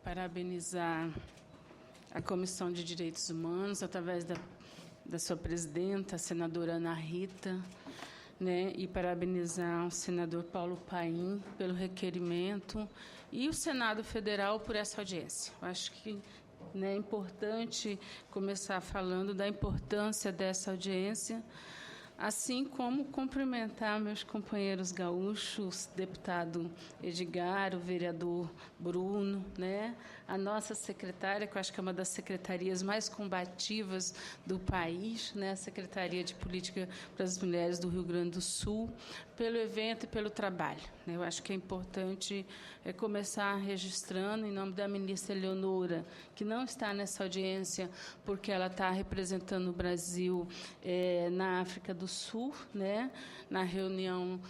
parabenizar a Comissão de Direitos Humanos, através da sua presidenta, a senadora Ana Rita, né, e parabenizar o senador Paulo Paim pelo requerimento e o Senado Federal por essa audiência. Eu acho que é importante começar falando da importância dessa audiência, assim como cumprimentar meus companheiros gaúchos, deputado Edgar, o vereador Bruno, né? A nossa secretária, que eu acho que é uma das secretarias mais combativas do país, né? A Secretaria de Política para as Mulheres do Rio Grande do Sul, pelo evento e pelo trabalho. Eu acho que é importante começar registrando, em nome da ministra Eleonora, que não está nessa audiência, porque ela está representando o Brasil na África do Sul, né, na reunião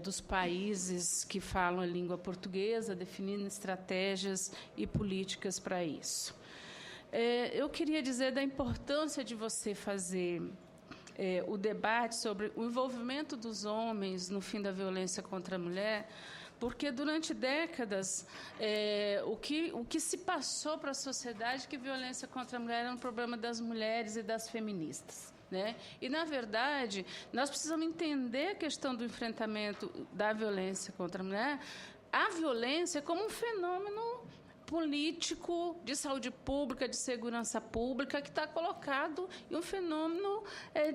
dos países que falam a língua portuguesa, definindo estratégias e políticas para isso. Eu queria dizer da importância de você fazer o debate sobre o envolvimento dos homens no fim da violência contra a mulher, porque durante décadas o que se passou para a sociedade é que violência contra a mulher era um problema das mulheres e das feministas. Né? E, na verdade, nós precisamos entender a questão do enfrentamento da violência contra a mulher, a violência como um fenômeno político, de saúde pública, de segurança pública, que está colocado em um fenômeno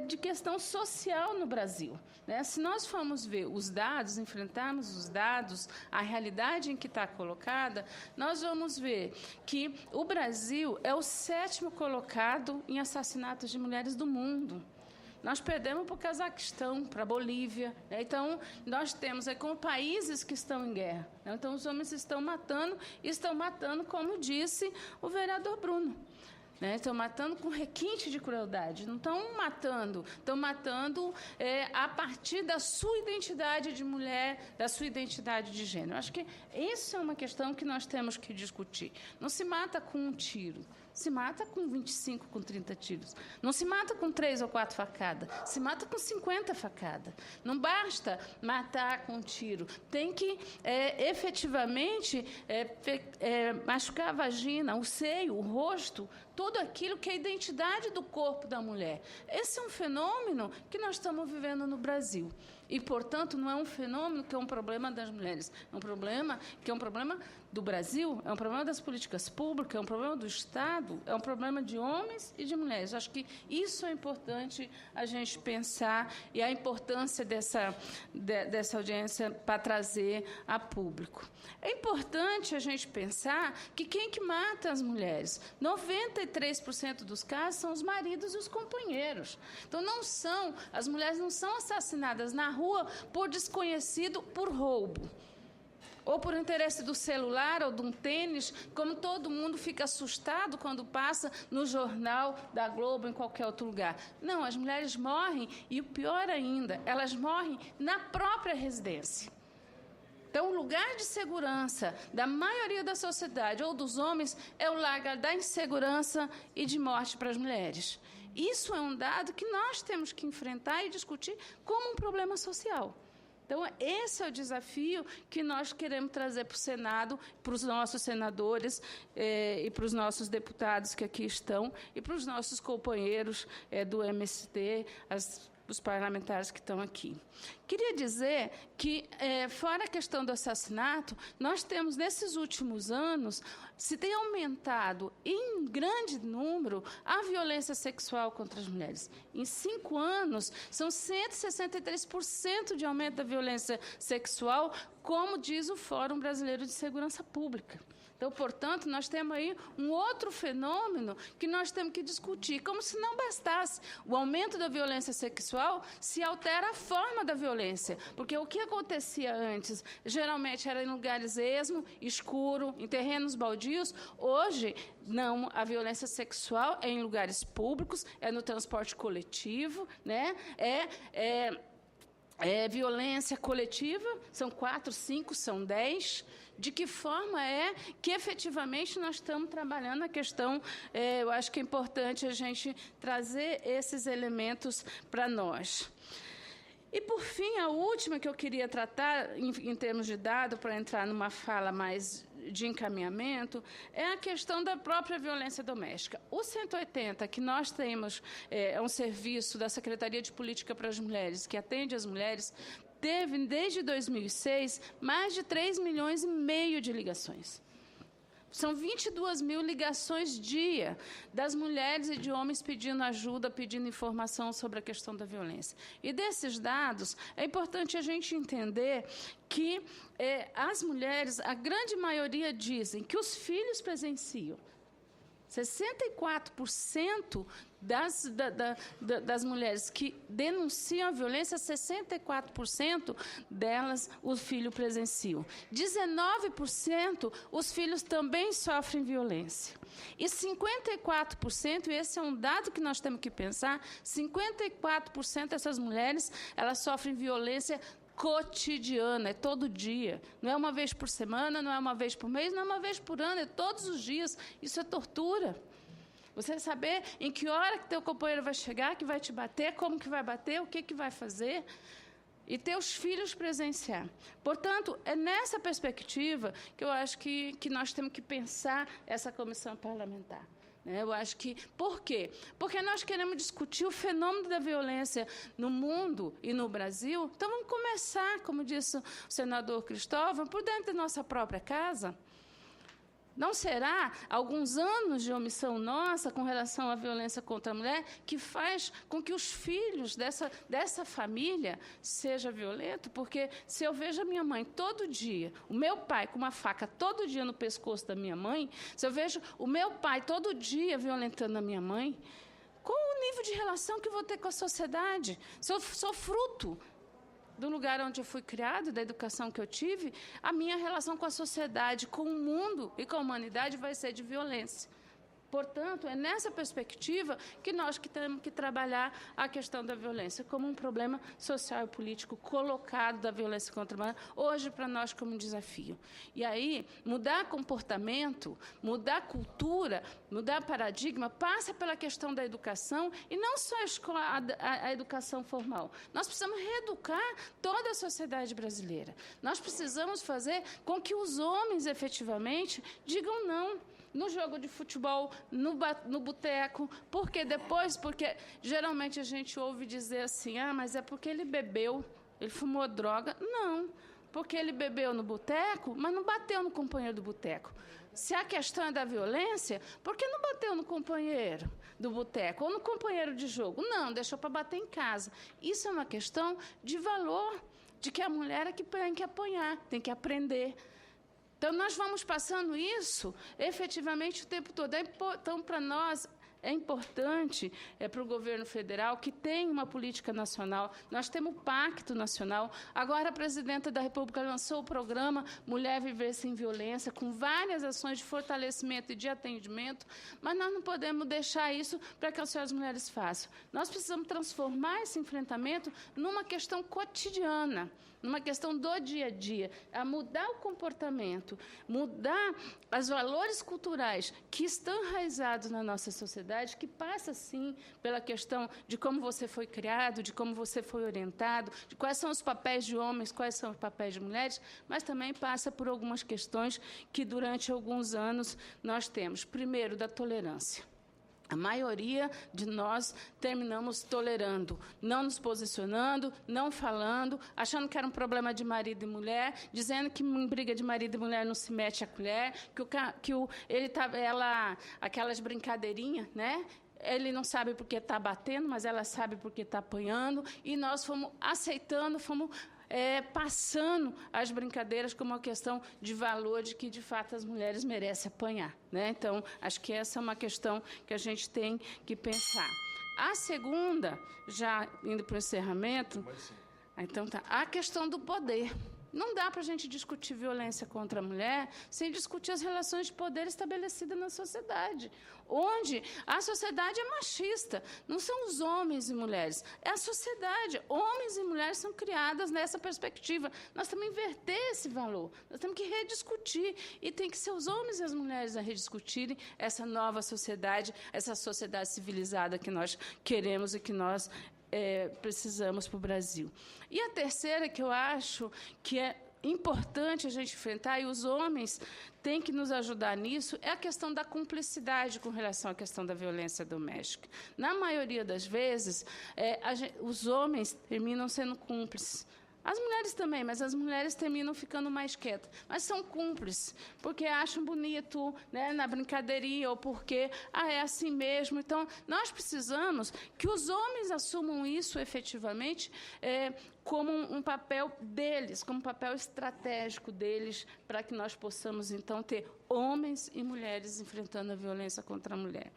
de questão social no Brasil. Né? Se nós formos ver os dados, enfrentarmos os dados, a realidade em que está colocada, nós vamos ver que o Brasil é o 7º colocado em assassinatos de mulheres do mundo. Nós perdemos para o Cazaquistão, para a Bolívia. Né? Então, nós temos como países que estão em guerra. Né? Então, os homens estão matando, como disse o vereador Bruno. Né? Estão matando com requinte de crueldade. Não estão matando a partir da sua identidade de mulher, da sua identidade de gênero. Acho que isso é uma questão que nós temos que discutir. Não se mata com um tiro, se mata com 25, com 30 tiros. Não se mata com 3 ou 4 facadas, se mata com 50 facadas. Não basta matar com um tiro, tem que efetivamente machucar a vagina, o seio, o rosto, tudo aquilo que é a identidade do corpo da mulher. Esse é um fenômeno que nós estamos vivendo no Brasil. E, portanto, não é um fenômeno que é um problema das mulheres. É um problema que é um problema do Brasil, é um problema das políticas públicas, é um problema do Estado, é um problema de homens e de mulheres. Acho que isso é importante a gente pensar e a importância dessa audiência para trazer a público. É importante a gente pensar que quem que mata as mulheres? 93% dos casos são os maridos e os companheiros. Então, as mulheres não são assassinadas na rua por desconhecido, por roubo, ou por interesse do celular ou de um tênis, como todo mundo fica assustado quando passa no jornal da Globo, em qualquer outro lugar. Não, as mulheres morrem, e o pior ainda, elas morrem na própria residência. Então, o lugar de segurança da maioria da sociedade, ou dos homens, é o lugar da insegurança e de morte para as mulheres. Isso é um dado que nós temos que enfrentar e discutir como um problema social. Então, esse é o desafio que nós queremos trazer para o Senado, para os nossos senadores e para os nossos deputados que aqui estão, e para os nossos companheiros do MST, os parlamentares que estão aqui. Queria dizer que, fora a questão do assassinato, nós temos, nesses últimos anos, se tem aumentado em grande número a violência sexual contra as mulheres. Em 5 anos, são 163% de aumento da violência sexual, como diz o Fórum Brasileiro de Segurança Pública. Então, portanto, nós temos aí um outro fenômeno que nós temos que discutir, como se não bastasse o aumento da violência sexual, se altera a forma da violência. Porque o que acontecia antes, geralmente era em lugares esmo, escuro, em terrenos baldios. Hoje, não, a violência sexual é em lugares públicos, é no transporte coletivo, né? Violência coletiva, são 4, 5, são 10. De que forma é que, efetivamente, nós estamos trabalhando a questão? Eu acho que é importante a gente trazer esses elementos para nós. E, por fim, a última que eu queria tratar, em termos de dado, para entrar numa fala mais de encaminhamento é a questão da própria violência doméstica. O 180, que nós temos, é um serviço da Secretaria de Política para as Mulheres, que atende as mulheres, teve, desde 2006, mais de 3,5 milhões de ligações. São 22 mil ligações dia das mulheres e de homens pedindo ajuda, pedindo informação sobre a questão da violência. E desses dados, é importante a gente entender que as mulheres, a grande maioria, dizem que os filhos presenciam. 64% das mulheres que denunciam a violência, 64% delas o filho presenciam. 19% os filhos também sofrem violência. E 54%, e esse é um dado que nós temos que pensar, 54% dessas mulheres, elas sofrem violência cotidiana, é todo dia. Não é uma vez por semana, não é uma vez por mês, não é uma vez por ano, é todos os dias. Isso é tortura. Você saber em que hora que teu companheiro vai chegar, que vai te bater, como que vai bater, o que vai fazer, e teus filhos presenciar. Portanto, é nessa perspectiva que eu acho que nós temos que pensar essa comissão parlamentar. Eu acho que... Por quê? Porque nós queremos discutir o fenômeno da violência no mundo e no Brasil. Então, vamos começar, como disse o senador Cristóvão, por dentro da nossa própria casa. Não será alguns anos de omissão nossa com relação à violência contra a mulher que faz com que os filhos dessa família sejam violentos? Porque se eu vejo a minha mãe todo dia, o meu pai com uma faca todo dia no pescoço da minha mãe, se eu vejo o meu pai todo dia violentando a minha mãe, qual o nível de relação que eu vou ter com a sociedade? Se eu sou fruto do lugar onde eu fui criado, da educação que eu tive, a minha relação com a sociedade, com o mundo e com a humanidade vai ser de violência. Portanto, é nessa perspectiva que nós temos que trabalhar a questão da violência como um problema social e político colocado da violência contra a mulher, hoje para nós como um desafio. E aí, mudar comportamento, mudar cultura, mudar paradigma, passa pela questão da educação, e não só a educação formal. Nós precisamos reeducar toda a sociedade brasileira. Nós precisamos fazer com que os homens, efetivamente, digam não. No jogo de futebol, no boteco, porque geralmente a gente ouve dizer assim, mas é porque ele bebeu, ele fumou droga. Não, porque ele bebeu no boteco, mas não bateu no companheiro do boteco. Se a questão é da violência, por que não bateu no companheiro do boteco ou no companheiro de jogo? Não, deixou para bater em casa. Isso é uma questão de valor, de que a mulher é que tem que apanhar, tem que aprender. Então, nós vamos passando isso, efetivamente, o tempo todo. Então, para nós, é importante para o governo federal que tem uma política nacional. Nós temos o Pacto Nacional. Agora, a presidenta da República lançou o programa Mulher Viver Sem Violência, com várias ações de fortalecimento e de atendimento, mas nós não podemos deixar isso para que as mulheres façam. Nós precisamos transformar esse enfrentamento numa questão cotidiana, numa questão do dia a dia, a mudar o comportamento, mudar os valores culturais que estão enraizados na nossa sociedade, que passa, sim, pela questão de como você foi criado, de como você foi orientado, de quais são os papéis de homens, quais são os papéis de mulheres, mas também passa por algumas questões que, durante alguns anos, nós temos. Primeiro, da tolerância. A maioria de nós terminamos tolerando, não nos posicionando, não falando, achando que era um problema de marido e mulher, dizendo que em briga de marido e mulher não se mete a colher, aquelas brincadeirinhas, né? Ele não sabe porque está batendo, mas ela sabe porque está apanhando, e nós fomos aceitando, passando as brincadeiras como uma questão de valor, de que, de fato, as mulheres merecem apanhar, né? Então, acho que essa é uma questão que a gente tem que pensar. A segunda, já indo para o encerramento, então, a questão do poder. Não dá para a gente discutir violência contra a mulher sem discutir as relações de poder estabelecidas na sociedade, onde a sociedade é machista. Não são os homens e mulheres, é a sociedade. Homens e mulheres são criadas nessa perspectiva. Nós temos que inverter esse valor, nós temos que rediscutir, e tem que ser os homens e as mulheres a rediscutirem essa nova sociedade, essa sociedade civilizada que nós queremos e que nós precisamos para o Brasil. E a terceira, que eu acho que é importante a gente enfrentar, e os homens têm que nos ajudar nisso, é a questão da cumplicidade com relação à questão da violência doméstica. Na maioria das vezes, os homens terminam sendo cúmplices. As mulheres também, mas as mulheres terminam ficando mais quietas. Mas são cúmplices, porque acham bonito, né, na brincadeirinha, ou porque é assim mesmo. Então, nós precisamos que os homens assumam isso efetivamente como um papel deles, como um papel estratégico deles, para que nós possamos, então, ter homens e mulheres enfrentando a violência contra a mulher.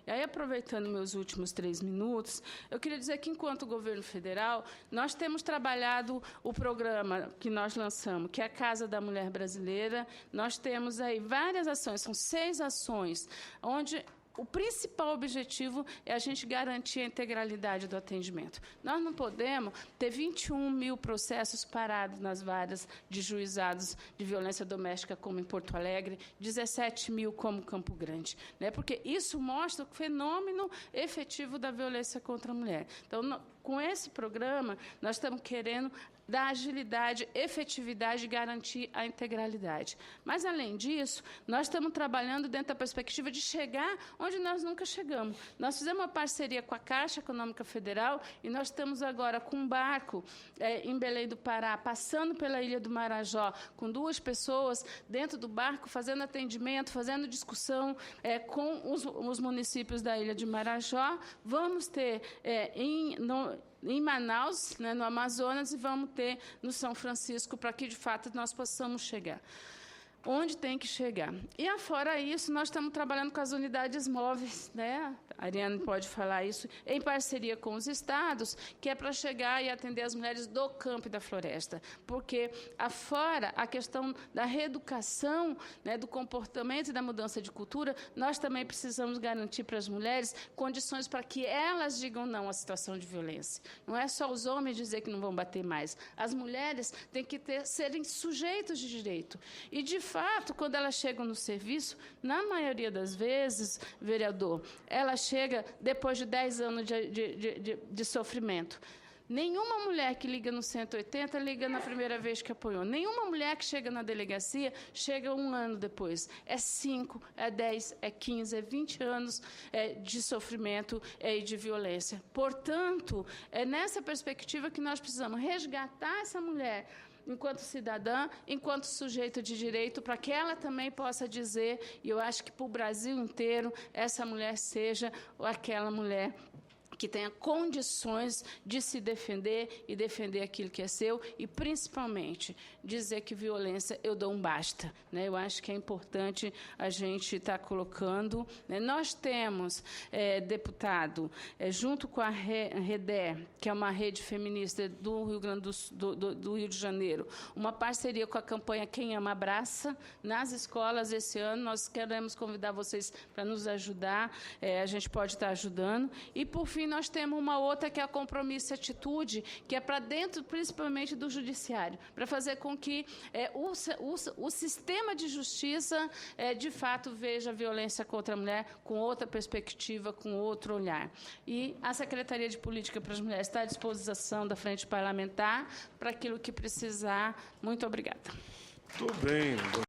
E aí, aproveitando meus últimos 3 minutos, eu queria dizer que, enquanto governo federal, nós temos trabalhado o programa que nós lançamos, que é a Casa da Mulher Brasileira. Nós temos aí várias ações, são 6 ações, onde o principal objetivo é a gente garantir a integralidade do atendimento. Nós não podemos ter 21 mil processos parados nas varas de juizados de violência doméstica, como em Porto Alegre, 17 mil como Campo Grande, né? Porque isso mostra o fenômeno efetivo da violência contra a mulher. Então, com esse programa, nós estamos querendo dar agilidade, efetividade e garantir a integralidade. Mas, além disso, nós estamos trabalhando dentro da perspectiva de chegar onde nós nunca chegamos. Nós fizemos uma parceria com a Caixa Econômica Federal e nós estamos agora com um barco em Belém do Pará, passando pela Ilha do Marajó, com 2 pessoas dentro do barco, fazendo atendimento, fazendo discussão com os municípios da Ilha de Marajó. Vamos ter em Manaus, né, no Amazonas, e vamos ter no São Francisco, para que, de fato, nós possamos chegar onde tem que chegar. E, afora isso, nós estamos trabalhando com as unidades móveis, né? A Ariane pode falar isso, em parceria com os estados, que é para chegar e atender as mulheres do campo e da floresta. Porque, afora a questão da reeducação, né, do comportamento e da mudança de cultura, nós também precisamos garantir para as mulheres condições para que elas digam não à situação de violência. Não é só os homens dizer que não vão bater mais. As mulheres têm que serem sujeitos de direito. E, de fato, quando elas chegam no serviço, na maioria das vezes, vereador, ela chega depois de 10 anos de sofrimento. Nenhuma mulher que liga no 180 liga na primeira vez que apoiou. Nenhuma mulher que chega na delegacia chega 1 ano depois. É 5, é 10, é 15, é 20 anos de sofrimento e de violência. Portanto, é nessa perspectiva que nós precisamos resgatar essa mulher enquanto cidadã, enquanto sujeito de direito, para que ela também possa dizer, e eu acho que para o Brasil inteiro, essa mulher seja aquela mulher que tenha condições de se defender e defender aquilo que é seu e, principalmente, dizer que violência eu dou um basta, né? Eu acho que é importante a gente estar colocando, né? Nós temos, deputado, junto com a REDE, que é uma rede feminista do Rio Grande do Rio de Janeiro, uma parceria com a campanha Quem Ama Abraça, nas escolas esse ano. Nós queremos convidar vocês para nos ajudar, a gente pode estar ajudando. E, por fim, nós temos uma outra que é a Compromisso e Atitude, que é para dentro, principalmente, do judiciário, para fazer com que o sistema de justiça, de fato, veja a violência contra a mulher com outra perspectiva, com outro olhar. E a Secretaria de Política para as Mulheres está à disposição da Frente Parlamentar para aquilo que precisar. Muito obrigada. Muito bem.